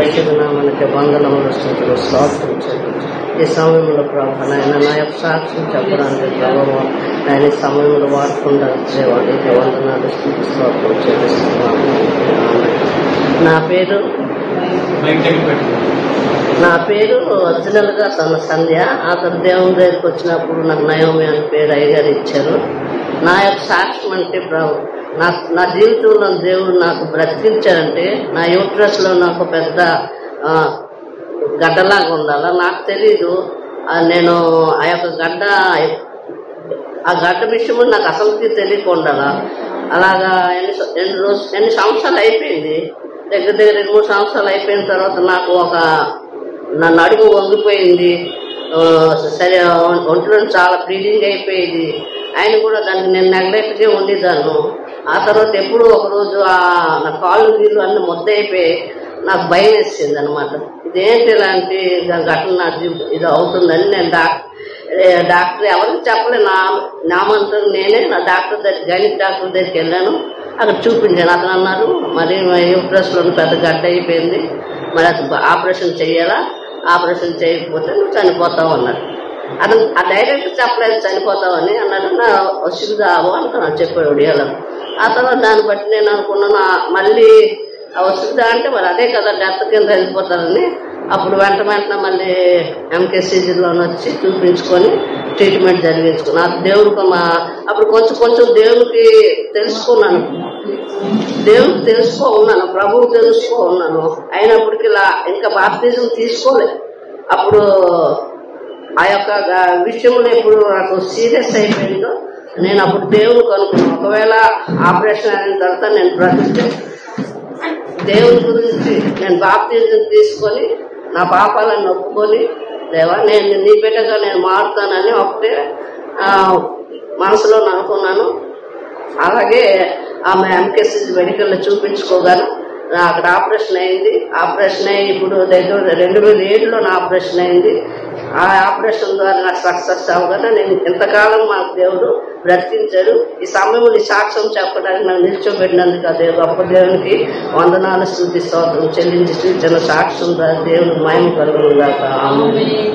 పరిశుద్ధ నామానికి వందనములు స్తుతులు స్తోత్రం చెల్లించు. ఈ సమయంలో ప్రభు నాయన నా యొక్క సాక్ష్యం చెప్పడానికి ప్రభావం ఆయన ఈ సమయంలో వాడకుండా దేవానికి వందనాలు స్తుతులు స్తోత్రం చెల్లిస్తున్నాను. నా పేరు ఒరిజినల్ గా సంధ్య. అతను దేవుని దగ్గరికి వచ్చినప్పుడు నాకు నయోమి అని పేరు అయ్యగారు ఇచ్చారు. నా యొక్క సాక్ష్యం అంటే నా జీవితంలో దేవుడు నాకు బ్రతికించారంటే నా యూట్రస్ లో నాకు పెద్ద గడ్డలాగా ఉండాలా నాకు తెలీదు. నేను ఆ యొక్క గడ్డ విషయము నాకు అసలుకి తెలియకుండా అలాగా ఎన్ని సంవత్సరాలు అయిపోయింది, దగ్గర 2-3 సంవత్సరాలు అయిపోయిన తర్వాత నాకు నా నడుము వంగిపోయింది, సరే ఒంట్లో చాలా బ్లీడింగ్ అయిపోయింది. ఆయన కూడా దానికి నేను నెగ్లెక్ట్గా ఉండేదాన్ని. ఆ తర్వాత ఎప్పుడు ఒకరోజు నా కాళ్ళు నీళ్ళు అన్ని ముద్దయిపోయి నాకు భయం వేసింది అనమాట. ఇదేంటి ఇలాంటి ఘటన ఇది అవుతుందని నేను డాక్టర్ ఎవరికి చెప్పలే, నామంతా నేనే నా డాక్టర్ దగ్గర గైనిక్ డాక్టర్ దగ్గరికి వెళ్ళాను. అక్కడ చూపించాను. అతను అన్నారు మరి యూట్రస్లో పెద్ద గడ్డ అయిపోయింది, మరి అతను ఆపరేషన్ చెయ్యాలా, ఆపరేషన్ చేయకపోతే నువ్వు చనిపోతావు అన్నాడు. అతను ఆ డైరెక్ట్ చెప్పలేదు చనిపోతావని అన్నాడు. నా వసుదావు అనుకున్నాను చెప్పాడు ఇలా. ఆ తర్వాత దాన్ని బట్టి నేను అనుకున్నాను మళ్ళీ వసుదా అంటే మరి అదే కదా డెత్ కింద వెళ్ళిపోతారని. అప్పుడు వెంటనే మళ్ళీ ఎంకేసీజీలోకి వచ్చి చూపించుకొని ట్రీట్మెంట్ జరిగించుకున్నాను. దేవుడికి అప్పుడు కొంచెం దేవునికి తెలుసుకున్నాను, ప్రభువు తెలుసుకున్నాను. అయినప్పటికీ ఇంకా బాప్తిజం తీసుకోలేదు. అప్పుడు ఆ యొక్క విషయంలో ఎప్పుడు నాకు సీరియస్ అయిపోయిందో నేను అప్పుడు దేవునికి అనుకున్నాను, ఒకవేళ ఆపరేషన్ అయిన తర్వాత నేను బ్రతికితే దేవుని గురించి నేను బాప్తిజం తీసుకొని నా పాపాలను ఒప్పుకొని దేవా నేను నీ బిడ్డగా నేను మారుతానని ఒకటే మనసులో అనుకున్నాను. అలాగే ఆమె ఎంకేసీజీ మెడికల్లో చూపించుకోగాను అక్కడ ఆపరేషన్ అయింది. ఆపరేషన్ అయ్యి ఇప్పుడు దగ్గర 2007లో నా ఆపరేషన్ అయింది. ఆ ఆపరేషన్ ద్వారా నాకు సక్సెస్ అవ్వగానే నేను ఇంతకాలం మాకు దేవుడు బ్రతికించాడు. ఈ సమయంలో సాక్ష్యం చెప్పడానికి నాకు నిల్చోబెట్టినందుకు ఆ గొప్ప దేవునికి వందనాలు స్తుతి స్తోత్రం చెల్లించి చిన్న సాక్ష్యం ద్వారా దేవునికి మహిమ కలుగును గాక. ఆమేన్.